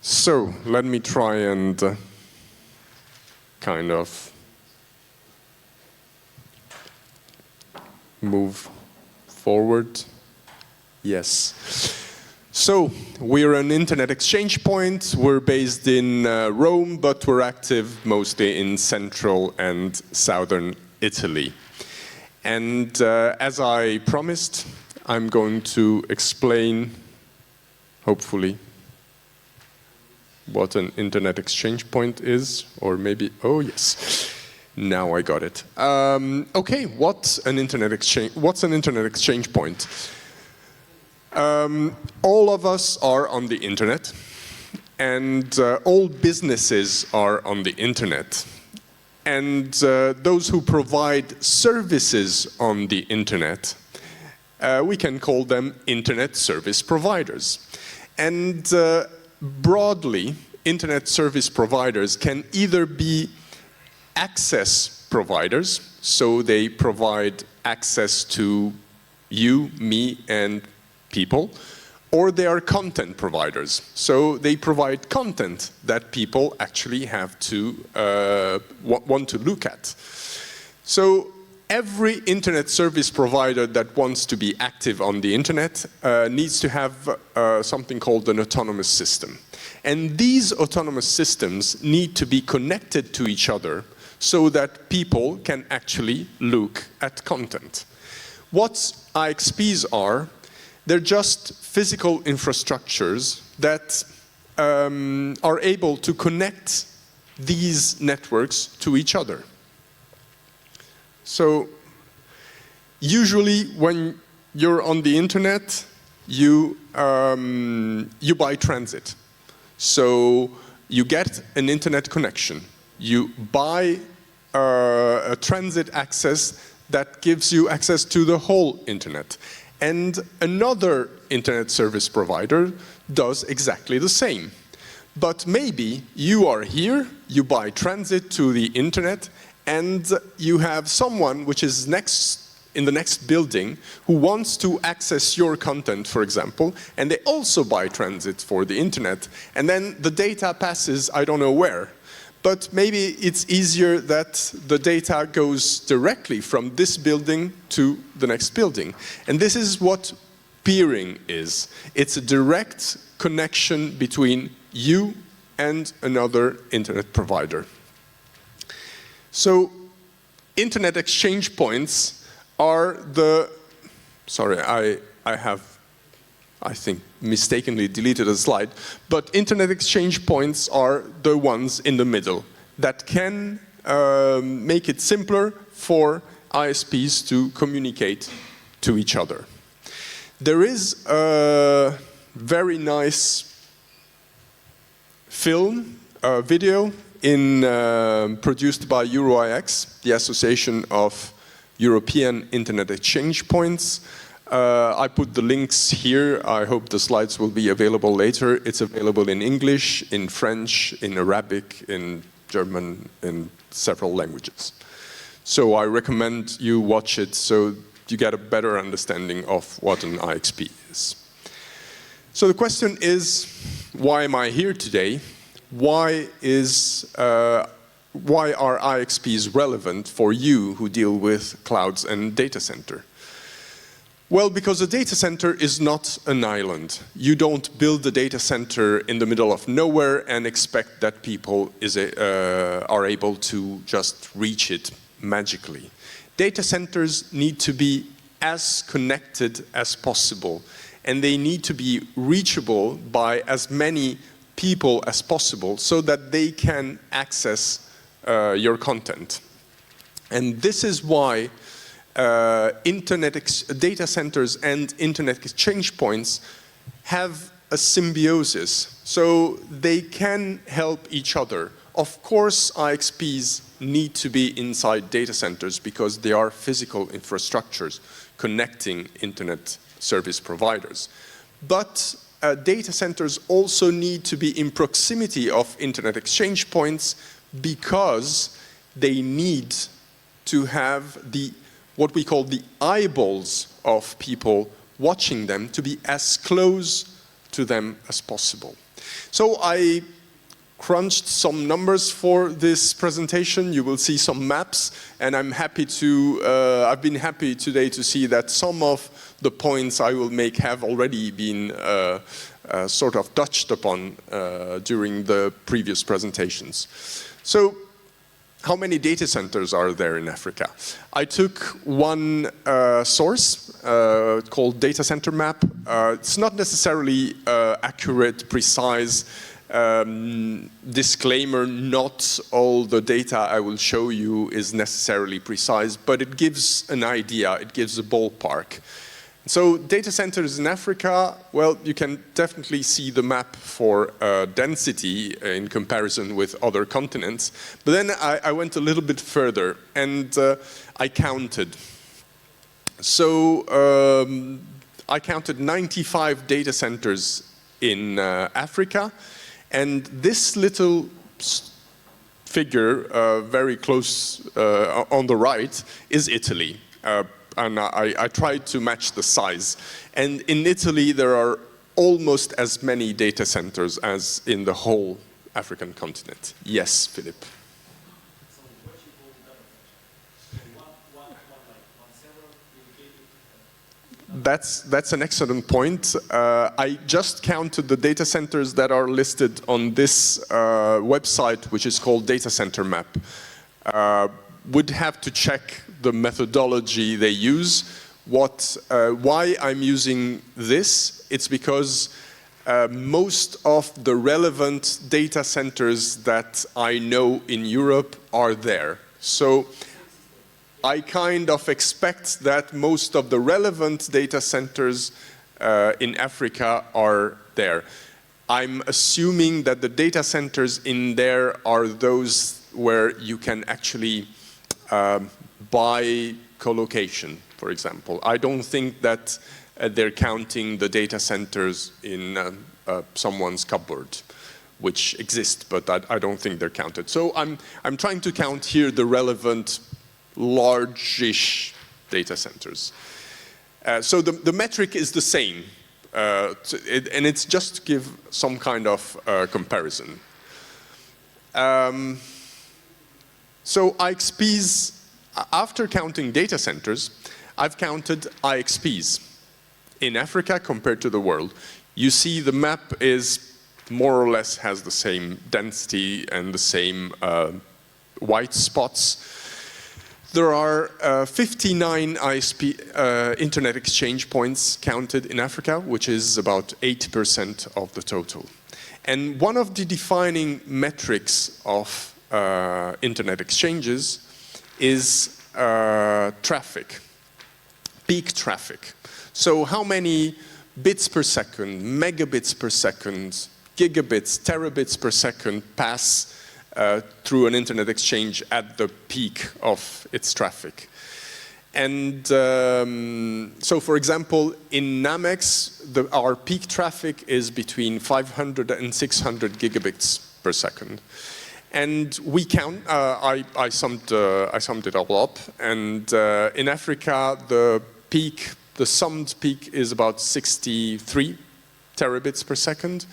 So let me try and kind of move forward. Yes. So we're an internet exchange point. We're based in Rome, but we're active mostly in central and southern Italy. And as I promised, I'm going to explain, hopefully, what an internet exchange point is, or maybe, oh yes, now I got it. Okay, what's an internet exchange point? All of us are on the internet, and all businesses are on the internet. And those who provide services on the internet, we can call them internet service providers. And broadly, internet service providers can either be access providers, so they provide access to you, me, and people, or they are content providers, so they provide content that people actually have to want to look at. So every internet service provider that wants to be active on the internet needs to have something called an autonomous system. And these autonomous systems need to be connected to each other so that people can actually look at content. What IXPs are, they're just physical infrastructures that are able to connect these networks to each other. So usually when you're on the internet, you buy transit. So you get an internet connection. You buy a transit access that gives you access to the whole internet. And another internet service provider does exactly the same. But maybe you are here, you buy transit to the internet, and you have someone which is in the next building who wants to access your content, for example, and they also buy transit for the internet. And then the data passes, I don't know where. But maybe it's easier that the data goes directly from this building to the next building. And this is what peering is. It's a direct connection between you and another internet provider. So internet exchange points are the, sorry, I have, I think, mistakenly deleted a slide, but internet exchange points are the ones in the middle that can make it simpler for ISPs to communicate to each other. There is a very nice film, video, produced by EuroIX, the Association of European Internet Exchange Points. I put the links here. I hope the slides will be available later. It's available in English, in French, in Arabic, in German, in several languages. So I recommend you watch it so you get a better understanding of what an IXP is. So the question is, why am I here today? Why are IXPs relevant for you who deal with clouds and data center? Well, because a data center is not an island. You don't build a data center in the middle of nowhere and expect that people are able to just reach it magically. Data centers need to be as connected as possible, and they need to be reachable by as many people as possible so that they can access your content. And this is why data centers and internet exchange points have a symbiosis, so they can help each other. Of course, IXPs need to be inside data centers because they are physical infrastructures connecting internet service providers. But data centers also need to be in proximity of internet exchange points because they need to have what we call the eyeballs of people watching them to be as close to them as possible. So I crunched some numbers for this presentation. You will see some maps, and I'm happy to, I've been happy today to see that some of the points I will make have already been sort of touched upon during the previous presentations. So, how many data centers are there in Africa? I took one source called Data Center Map. It's not necessarily accurate, precise. Disclaimer, not all the data I will show you is necessarily precise, but it gives an idea, it gives a ballpark. So data centers in Africa, well, you can definitely see the map for density in comparison with other continents. But then I went a little bit further and I counted. So I counted 95 data centers in Africa. And this little figure, very close on the right, is Italy. And I tried to match the size. And in Italy, there are almost as many data centers as in the whole African continent. Yes, Philip. That's an excellent point. I just counted the data centers that are listed on this website, which is called Data Center Map. Would have to check the methodology they use. Why I'm using this? It's because most of the relevant data centers that I know in Europe are there. So I kind of expect that most of the relevant data centers in Africa are there. I'm assuming that the data centers in there are those where you can actually buy co-location, for example. I don't think that they're counting the data centers in someone's cupboard, which exist, but I don't think they're counted. So I'm trying to count here the relevant large-ish data centers. So the metric is the same, and it's just to give some kind of comparison. So IXPs, after counting data centers, I've counted IXPs in Africa compared to the world. You see the map is more or less has the same density and the same white spots. There are 59 ISP internet exchange points counted in Africa, which is about 8% of the total. And one of the defining metrics of internet exchanges is traffic, peak traffic. So how many bits per second, megabits per second, gigabits, terabits per second pass through an internet exchange at the peak of its traffic. And so, for example, in Namex, our peak traffic is between 500 and 600 gigabits per second. And we count, I summed it all up, and in Africa, the summed peak is about 63 terabits per second.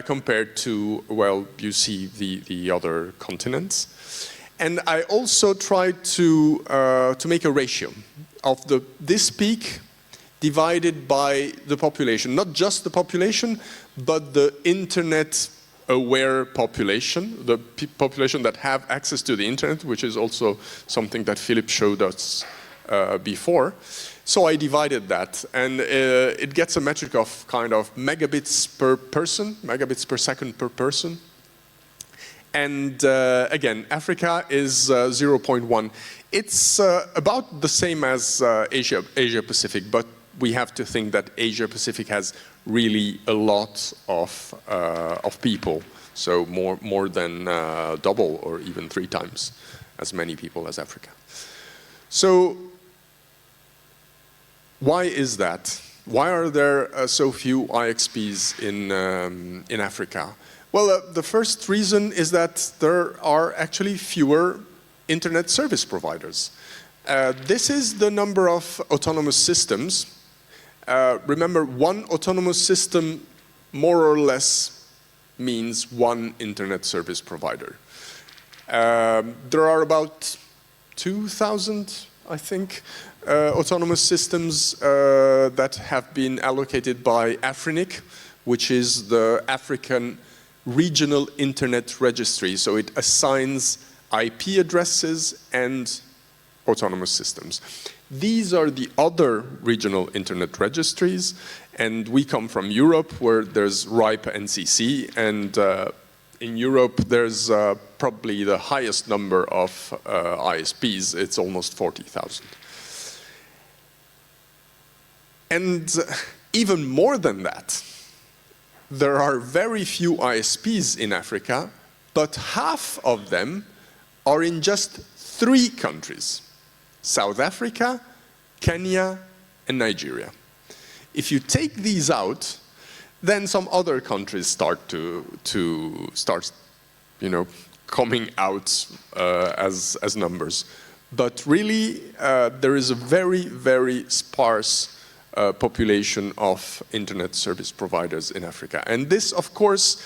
Compared to, well, you see the other continents. And I also tried to make a ratio of this peak divided by the population. Not just the population, but the internet-aware population, the population that have access to the internet, which is also something that Philip showed us before. So I divided that, and it gets a metric of kind of megabits per person, megabits per second per person. And again, Africa is 0.1. It's about the same as Asia Pacific, but we have to think that Asia Pacific has really a lot of people, so more than double or even 3 times as many people as Africa. So why is that? Why are there so few IXPs in Africa? Well, the first reason is that there are actually fewer internet service providers. This is the number of autonomous systems. Remember, one autonomous system more or less means one internet service provider. There are about 2,000, I think, autonomous systems that have been allocated by Afrinic, which is the African Regional Internet Registry. So it assigns IP addresses and autonomous systems. These are the other regional internet registries, and we come from Europe, where there's RIPE NCC, and in Europe there's probably the highest number of ISPs. It's almost 40,000. And even more than that, there are very few ISPs in Africa, but half of them are in just 3 countries: South Africa, Kenya, and Nigeria. If you take these out, then some other countries start coming out as numbers. But really, there is a very, very sparse population of internet service providers in Africa. And this, of course,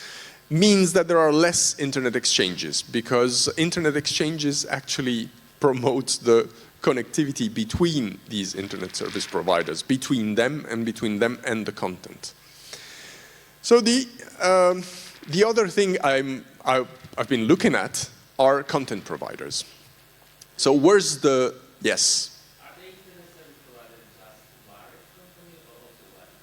means that there are less internet exchanges, because internet exchanges actually promote the connectivity between these internet service providers, between them and the content. So the other thing I've been looking at are content providers. So where's the, yes? Are the internet service providers just wireless company or also wireless?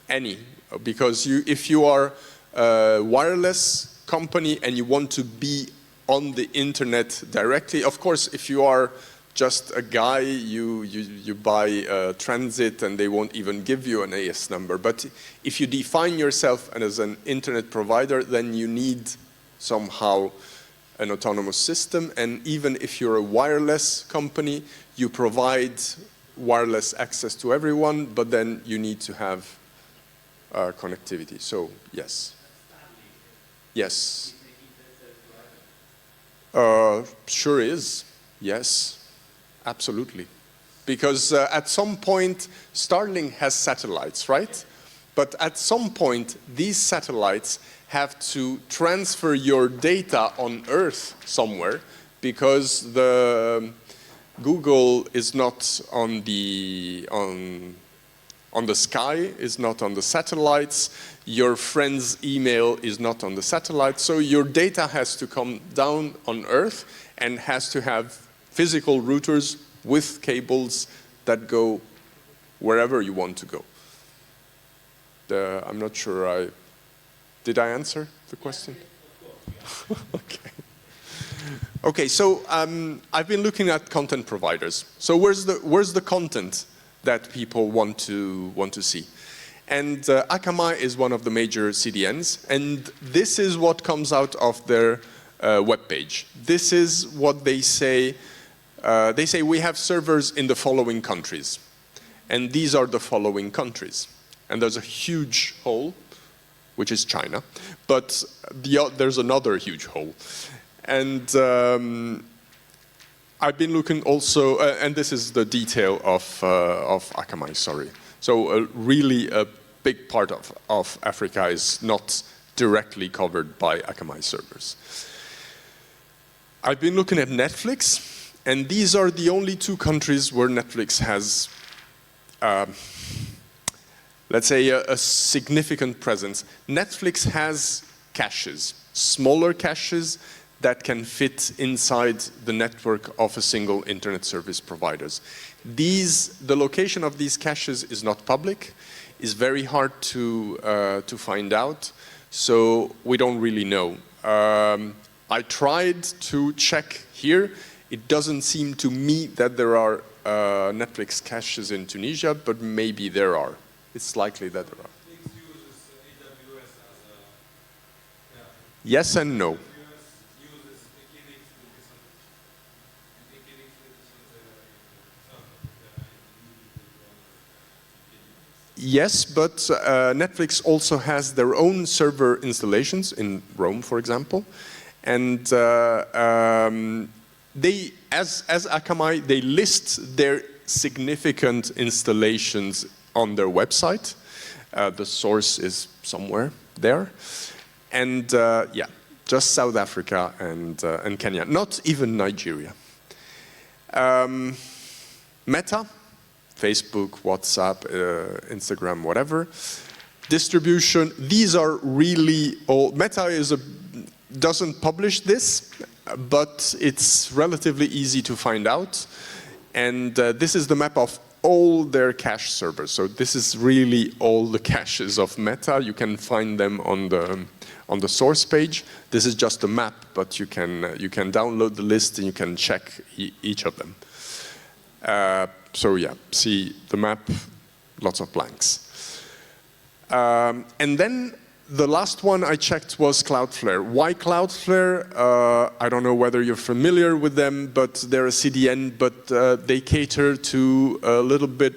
Any, because if you are a wireless company and you want to be on the internet directly, of course, if you are just a guy, you buy transit and they won't even give you an AS number. But if you define yourself as an internet provider, then you need somehow an autonomous system. And even if you're a wireless company, you provide wireless access to everyone, but then you need to have connectivity. So, yes. Yes. Sure is, yes. Absolutely. Because at some point, Starlink has satellites, right? But at some point, these satellites have to transfer your data on Earth somewhere, because the Google is not on the sky, is not on the satellites. Your friend's email is not on the satellite. So your data has to come down on Earth and has to have physical routers with cables that go wherever you want to go. I'm not sure did I answer the question? Okay. Okay, so I've been looking at content providers. So where's the content that people want to see? And Akamai is one of the major CDNs, and this is what comes out of their webpage. This is what they say. They say we have servers in the following countries, and these are the following countries. And there's a huge hole, which is China, but there's another huge hole. And I've been looking also, and this is the detail of Akamai, sorry. So really a big part of Africa is not directly covered by Akamai servers. I've been looking at Netflix. And these are the only 2 countries where Netflix has, let's say, a significant presence. Netflix has caches, smaller caches that can fit inside the network of a single internet service providers. The location of these caches is not public, is very hard to find out, so we don't really know. I tried to check here. It doesn't seem to me that there are Netflix caches in Tunisia, but maybe there are. It's likely that there are. Netflix uses AWS as a... Yeah. Yes and no. AWS uses Equinix Yes, but Netflix also has their own server installations in Rome, for example. And they, as Akamai, they list their significant installations on their website. The source is somewhere there. And yeah, just South Africa and Kenya, not even Nigeria. Meta, Facebook, WhatsApp, Instagram, whatever. Distribution, these are really all, Meta doesn't publish this, but it's relatively easy to find out. And this is the map of all their cache servers. So this is really all the caches of Meta. You can find them on the source page. This is just a map, but you can download the list and you can check each of them. So yeah, see the map, lots of blanks. And then the last one I checked was Cloudflare. Why Cloudflare? I don't know whether you're familiar with them, but they're a CDN, but they cater to a little bit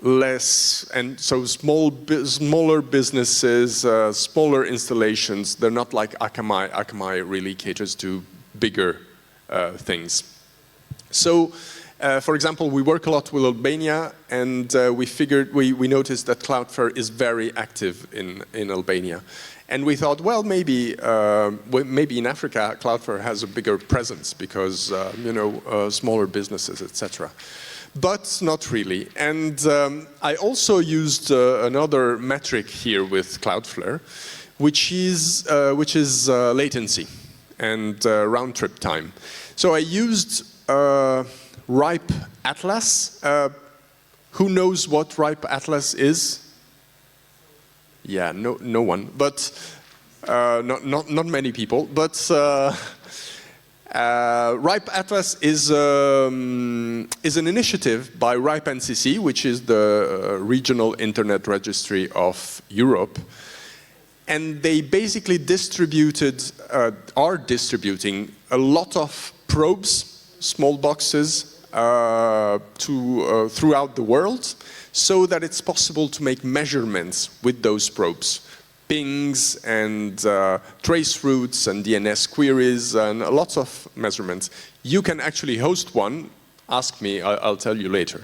less, and so smaller businesses, smaller installations. They're not like Akamai. Akamai really caters to bigger things. So, for example, we work a lot with Albania, and we noticed that Cloudflare is very active in Albania. And we thought, well, maybe in Africa, Cloudflare has a bigger presence because, smaller businesses, etc. But not really. And I also used another metric here with Cloudflare, which is latency and round trip time. So I used RIPE Atlas. Who knows what RIPE Atlas is? Yeah, no one, but not many people. But RIPE Atlas is an initiative by RIPE NCC, which is the regional internet registry of Europe. And they basically are distributing a lot of probes, small boxes, throughout the world, so that it's possible to make measurements with those probes. Pings and trace routes and DNS queries and lots of measurements. You can actually host one. Ask me, I'll tell you later.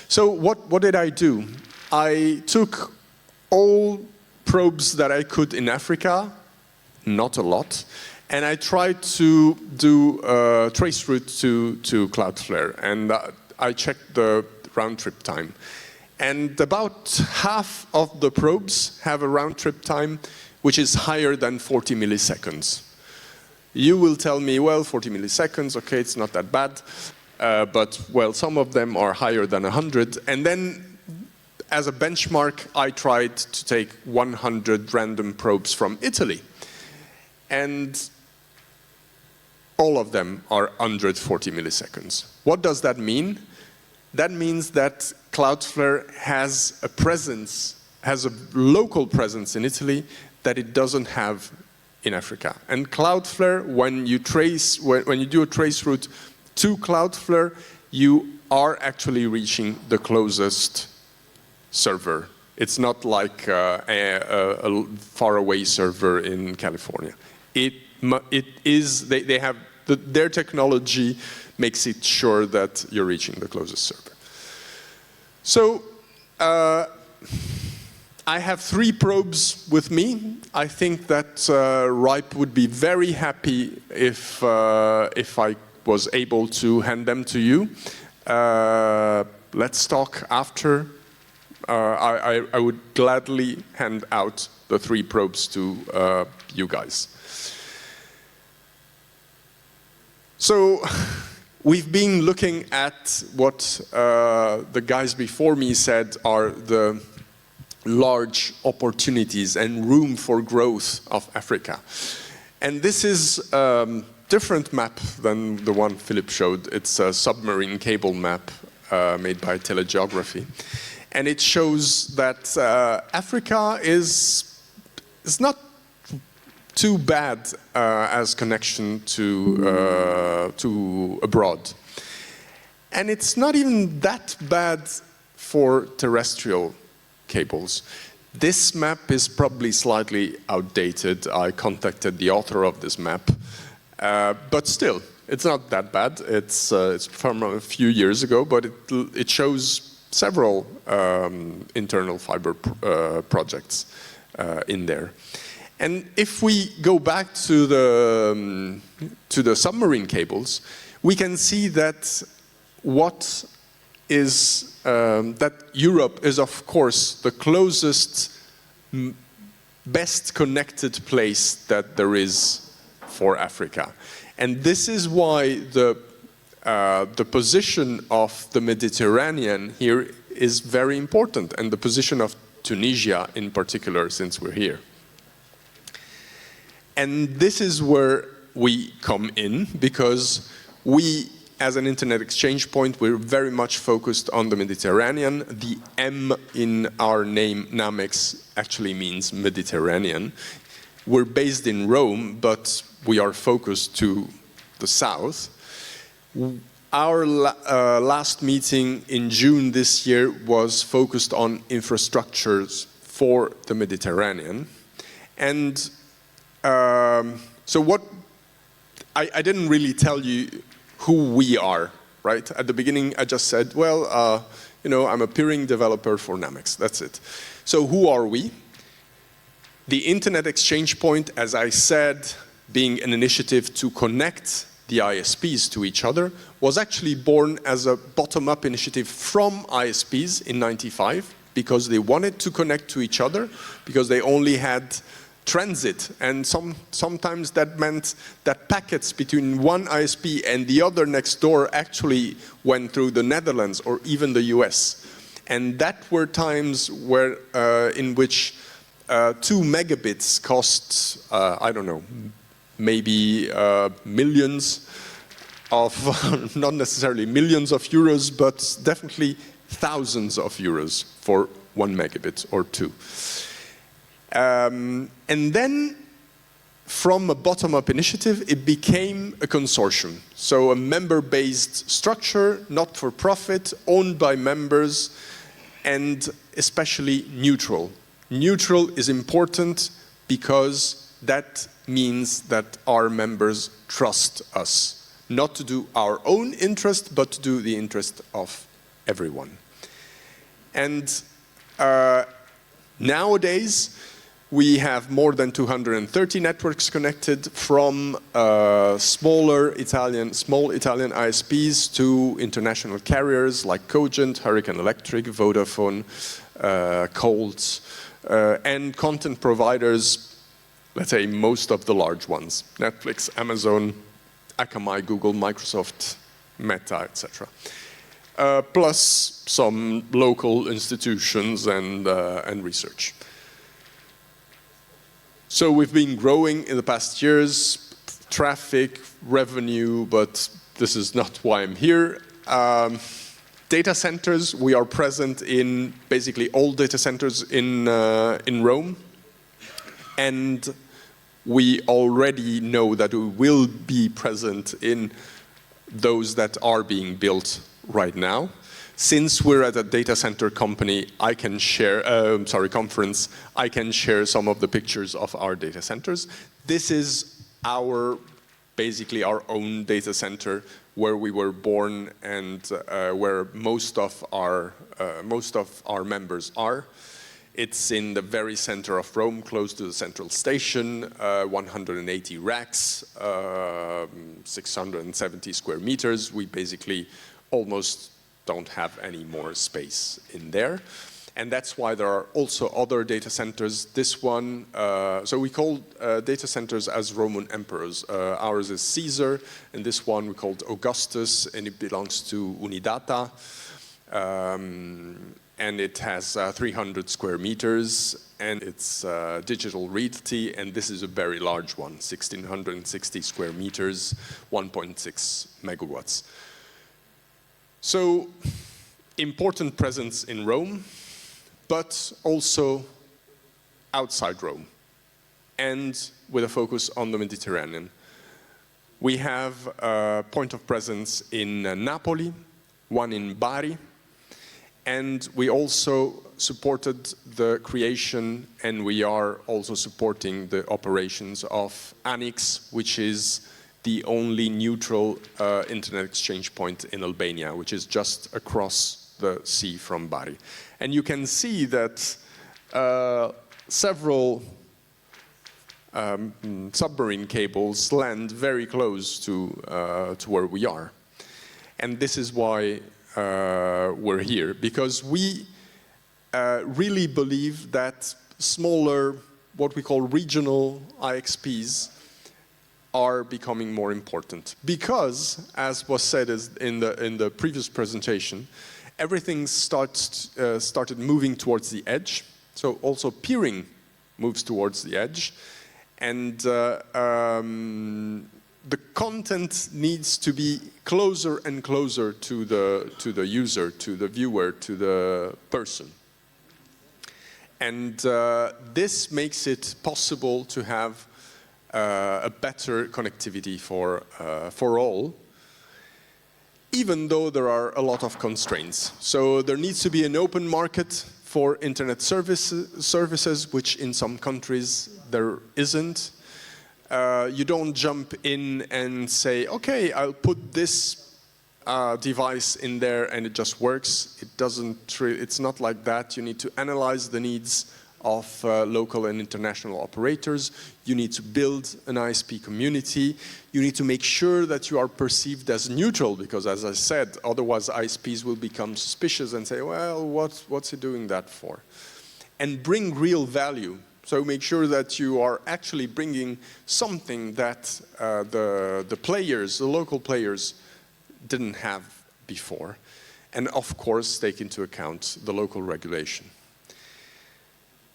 So what did I do? I took all probes that I could in Africa, not a lot, and I tried to do a trace route to Cloudflare, and I checked the round trip time. And about half of the probes have a round trip time which is higher than 40 milliseconds. You will tell me, well, 40 milliseconds, okay, it's not that bad. But, well, some of them are higher than 100. And then, as a benchmark, I tried to take 100 random probes from Italy. And all of them are 140 milliseconds. What does that mean? That means that Cloudflare has a presence, has a local presence in Italy that it doesn't have in Africa. And Cloudflare, when you do a trace route to Cloudflare, you are actually reaching the closest server. It's not like a faraway server in California. They have their technology makes it sure that you're reaching the closest server. So I have 3 probes with me. I think that RIPE would be very happy if I was able to hand them to you. Let's talk after. I would gladly hand out the 3 probes to you guys. So we've been looking at what the guys before me said are the large opportunities and room for growth of Africa. And this is a different map than the one Philip showed. It's a submarine cable map made by Telegeography. And it shows that Africa is not too bad as connection to abroad. And it's not even that bad for terrestrial cables. This map is probably slightly outdated. I contacted the author of this map. But still, it's not that bad. It's from a few years ago, but it shows several internal fiber projects. in there. And if we go back to the submarine cables, we can see that that Europe is, of course, the closest, best connected place that there is for Africa. And this is why the position of the Mediterranean here is very important, and the position of Tunisia in particular, since we're here. And this is where we come in, because we, as an internet exchange point, we're very much focused on the Mediterranean. The M in our name, Namex, actually means Mediterranean. We're based in Rome, but we are focused to the south. Our last meeting in June this year was focused on infrastructures for the Mediterranean. And so what, I didn't really tell you who we are, right? At the beginning, I just said, well, you know, I'm a peering developer for Namex, that's it. So who are we? The Internet Exchange Point, as I said, being an initiative to connect the ISPs to each other, was actually born as a bottom-up initiative from ISPs in '95, because they wanted to connect to each other, because they only had transit, and sometimes that meant that packets between one ISP and the other next door actually went through the Netherlands or even the US. And that were times where, in which 2 megabits cost, I don't know, maybe millions of, not necessarily millions of euros, but definitely thousands of euros for 1 megabit or 2. And then, from a bottom-up initiative, it became a consortium. So a member-based structure, not for profit, owned by members, and especially neutral. Neutral is important because that means that our members trust us, not to do our own interest, but to do the interest of everyone. And nowadays, we have more than 230 networks connected, from small Italian ISPs to international carriers like Cogent, Hurricane Electric, Vodafone, Colt, and content providers, let's say most of the large ones, Netflix, Amazon, Akamai, Google, Microsoft, Meta, etc. Plus some local institutions and research. So we've been growing in the past years, traffic, revenue, but this is not why I'm here. Data centers, we are present in basically all data centers in Rome. And we already know that we will be present in those that are being built right now. Since we're at a data center company, I can share, conference, I can share some of the pictures of our data centers. This is basically our own data center where we were born and where most of our members are. It's in the very center of Rome, close to the central station, 180 racks, 670 square meters. We basically almost don't have any more space in there. And that's why there are also other data centers. This one, so we call data centers as Roman emperors. Ours is Caesar, and this one we called Augustus, and it belongs to Unidata. And it has 300 square meters, and it's digital realty, and this is a very large one, 1,660 square meters, 1.6 megawatts. So, important presence in Rome, but also outside Rome, and with a focus on the Mediterranean. We have a point of presence in Napoli, one in Bari, and we also supported the creation, and we are also supporting the operations of IXP, which is the only neutral internet exchange point in Albania, which is just across the sea from Bari. And you can see that several submarine cables land very close to where we are. And this is why we're here, because we really believe that smaller, what we call regional IXPs, are becoming more important. Because, as was said in the previous presentation, everything started moving towards the edge. So also peering moves towards the edge. And the content needs to be closer and closer to the user, to the viewer, to the person. And this makes it possible to have a better connectivity for all, even though there are a lot of constraints. So there needs to be an open market for internet services, which in some countries there isn't. You don't jump in and say, okay, I'll put this device in there and it just works. It doesn't. It's not like that. You need to analyze the needs of local and international operators. You need to build an ISP community. You need to make sure that you are perceived as neutral, because as I said, otherwise ISPs will become suspicious and say, well, what's he doing that for? And bring real value. So make sure that you are actually bringing something that the players, the local players, didn't have before. And of course, take into account the local regulation.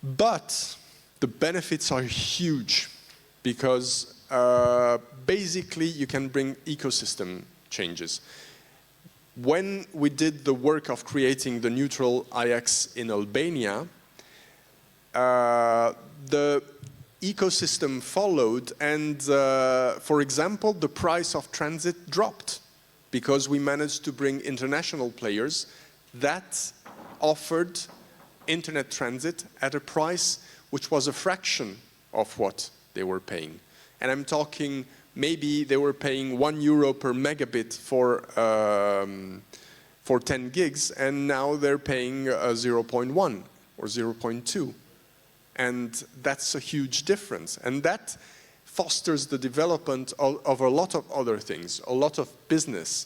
But the benefits are huge, because basically you can bring ecosystem changes. When we did the work of creating the neutral IX in Albania, the ecosystem followed, and for example, the price of transit dropped, because we managed to bring international players that offered internet transit at a price which was a fraction of what they were paying. And I'm talking, maybe they were paying €1 per megabit for 10 gigs, and now they're paying 0.1 or 0.2. And that's a huge difference. And that fosters the development of a lot of other things, a lot of business.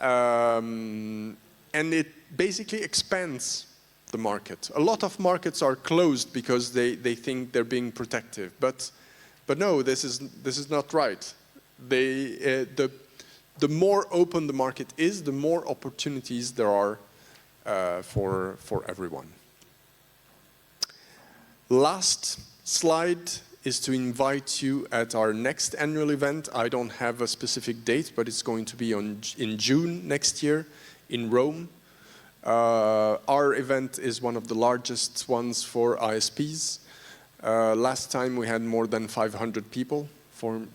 And it basically expands the market. A lot of markets are closed because they think they're being protective. But no, this is not right. The more open the market is, the more opportunities there are for everyone. Last slide is to invite you at our next annual event. I don't have a specific date, but it's going to be in June next year in Rome. Our event is one of the largest ones for ISPs. Last time we had more than 500 people from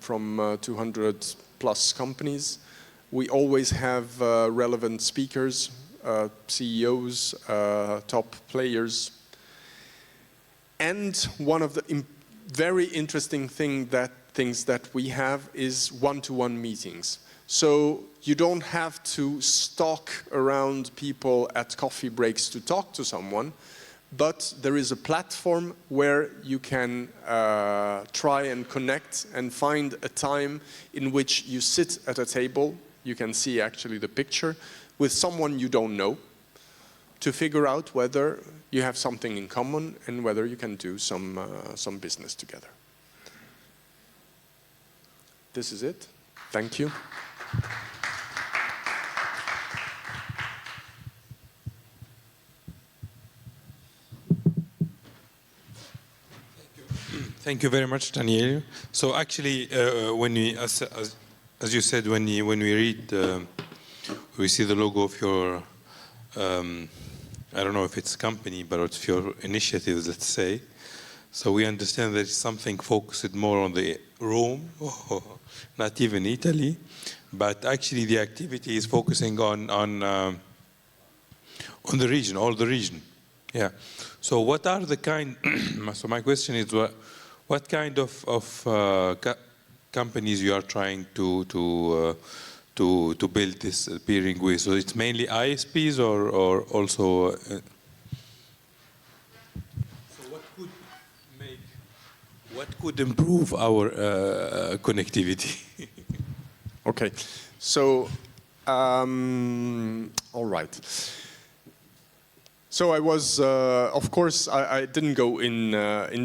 200 plus companies. We always have relevant speakers, CEOs, top players. And one of the very interesting things that we have is one-to-one meetings. So you don't have to stalk around people at coffee breaks to talk to someone, but there is a platform where you can try and connect and find a time in which you sit at a table, you can see actually the picture, with someone you don't know, to figure out whether you have something in common and whether you can do some business together. This is it. Thank you. Thank you very much, Daniele. So actually, when we, as you said, when we read, we see the logo of your, I don't know if it's company, but it's your initiatives, let's say. So we understand that it's something focused more on the Rome, not even Italy, but actually the activity is focusing on the region, all the region. Yeah. So what are the kind? So my question is, what kind of companies you are trying to build this peering with? So it's mainly ISPs or also. So what could What could improve our connectivity? Okay, so, all right. So I was, of course, I didn't go in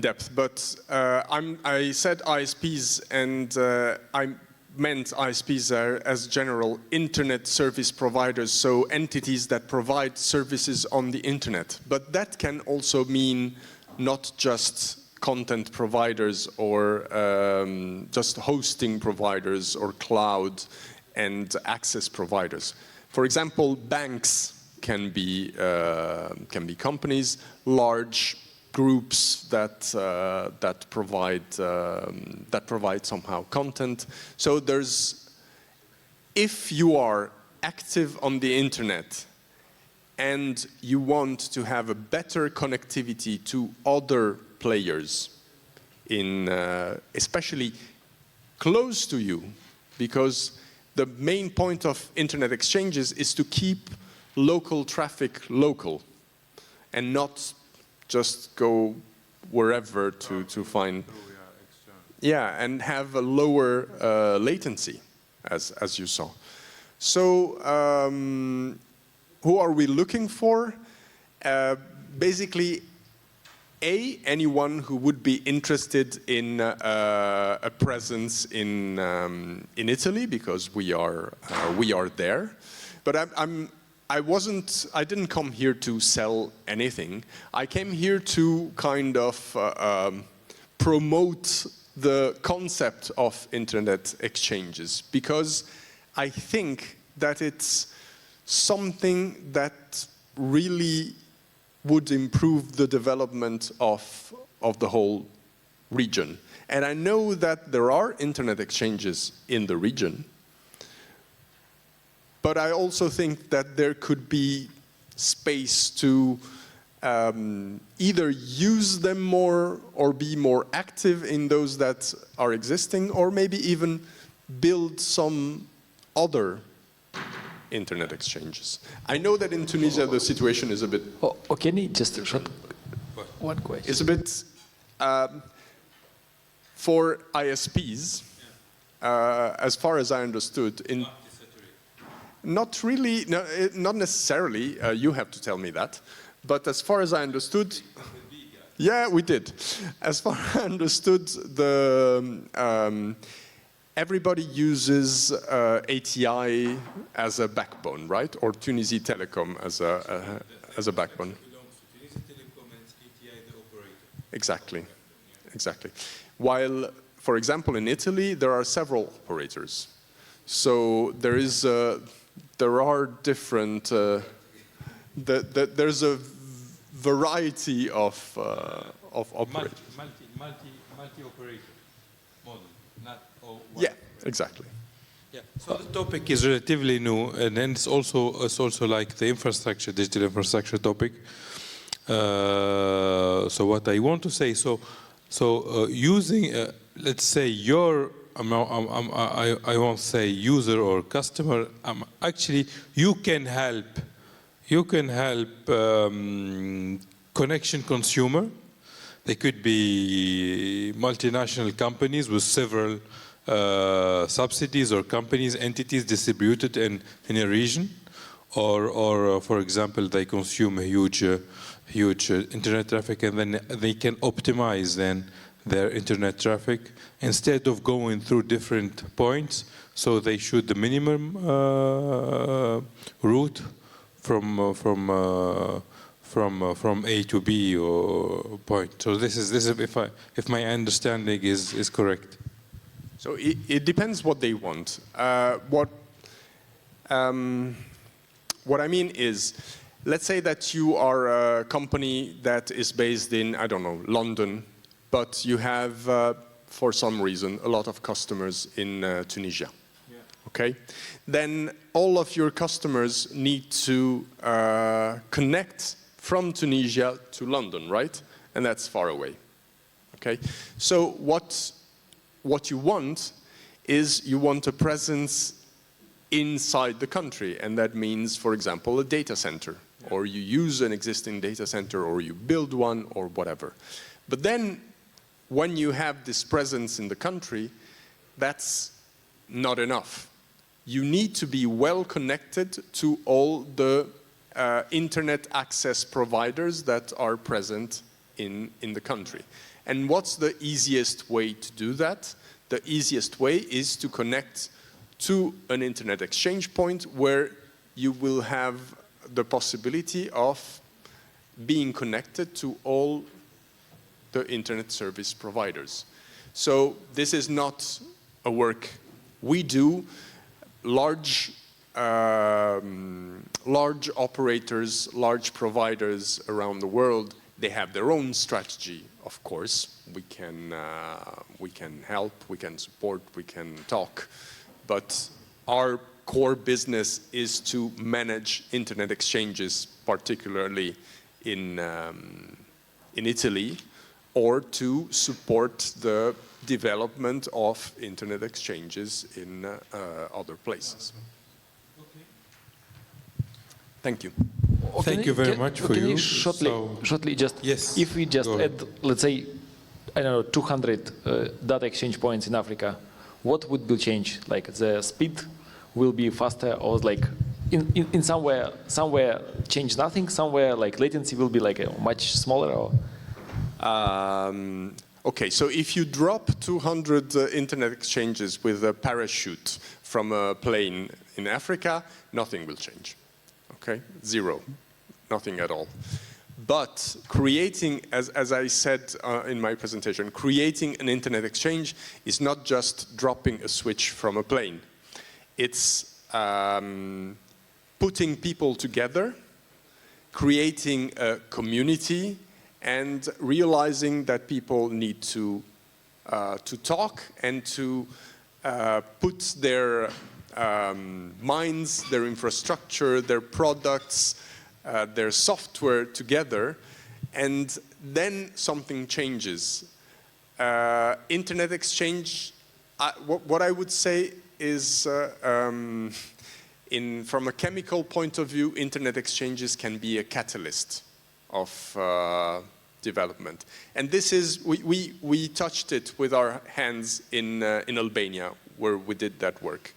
depth, but I said ISPs, and I meant ISPs as general internet service providers, so entities that provide services on the internet. But that can also mean not just content providers or just hosting providers or cloud and access providers. For example, banks can be companies, large groups that provide somehow content. So if you are active on the internet and you want to have a better connectivity to other players especially close to you, because the main point of internet exchanges is to keep local traffic local and not just go wherever to find, and have a lower latency, as you saw. So who are we looking for? Basically, anyone who would be interested in a presence in Italy, because we are there. But I didn't come here to sell anything. I came here to kind of promote the concept of internet exchanges, because I think that it's something that really would improve the development of the whole region. And I know that there are internet exchanges in the region, but I also think that there could be space to either use them more or be more active in those that are existing, or maybe even build some other internet exchanges. I know that in Tunisia the situation is a bit... Oh, can you just one question? It's a bit... for ISPs, as far as I understood, not really, no, not necessarily, you have to tell me that, but as far as I understood, yeah, we did. As far as I understood, everybody uses ATI as a backbone, right? Or Tunisie Telecom as a backbone. Exactly, exactly. While, for example, in Italy, there are several operators. So there are different, there's a variety of operators. Multi-operator model, not all one. Yeah, exactly. Yeah. So the topic is relatively new, and then it's also like the infrastructure, digital infrastructure topic. So what I want to say, using, let's say your, I won't say user or customer. Actually, you can help connection consumer. They could be multinational companies with several subsidies or companies, entities distributed in a region, or for example, they consume a huge internet traffic, and then they can optimize their internet traffic instead of going through different points. So they shoot the minimum route from A to B or point. So this is if my understanding is correct. So it depends what they want. What I mean is, let's say that you are a company that is based in, I don't know, London, but you have, for some reason, a lot of customers in Tunisia. Yeah. Okay? Then all of your customers need to connect from Tunisia to London, right? And that's far away. Okay? So what you want is you want a presence inside the country, and that means, for example, a data center, or you use an existing data center, or you build one, or whatever. But then when you have this presence in the country, that's not enough. You need to be well connected to all the internet access providers that are present in the country. And what's the easiest way to do that? The easiest way is to connect to an internet exchange point where you will have the possibility of being connected to all the internet service providers. So this is not a work we do. Large operators, large providers around the world, they have their own strategy, of course. We can help, we can support, we can talk. But our core business is to manage internet exchanges, particularly in Italy, or to support the development of internet exchanges in other places. Thank you. Thank you very much for can you. Shortly, just Yes, if we just go add, let's say, I don't know, 200 data exchange points in Africa, what would be changed? Like the speed will be faster, or like in somewhere change nothing, somewhere like latency will be like much smaller, or? Okay, so if you drop 200 internet exchanges with a parachute from a plane in Africa, nothing will change. Okay, zero, nothing at all. But creating, as I said in my presentation, creating an internet exchange is not just dropping a switch from a plane. It's putting people together, creating a community, and realizing that people need to talk and to put their minds, their infrastructure, their products, their software together, and then something changes. Internet exchange, what I would say is, from a chemical point of view, internet exchanges can be a catalyst of development. And this is, we touched it with our hands in Albania, where we did that work.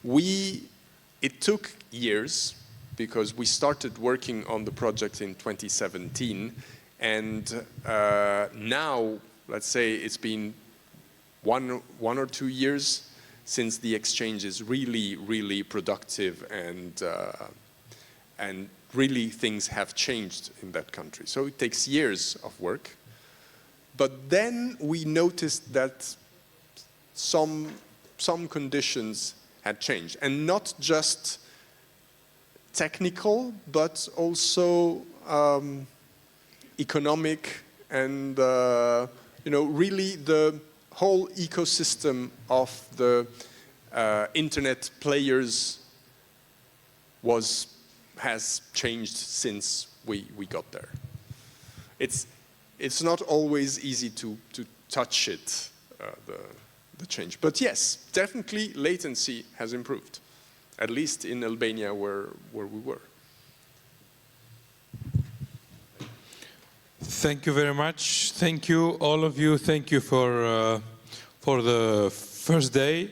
It took years, because we started working on the project in 2017, and now, let's say it's been one or 2 years since the exchange is really productive, and really things have changed in that country. So it takes years of work. But then we noticed that some conditions had changed, and not just technical, but also economic, and really the whole ecosystem of the internet players has changed since we got there. It's not always easy to touch it, the change. But yes, definitely latency has improved, at least in Albania where we were. Thank you very much. Thank you, all of you. Thank you for the first day.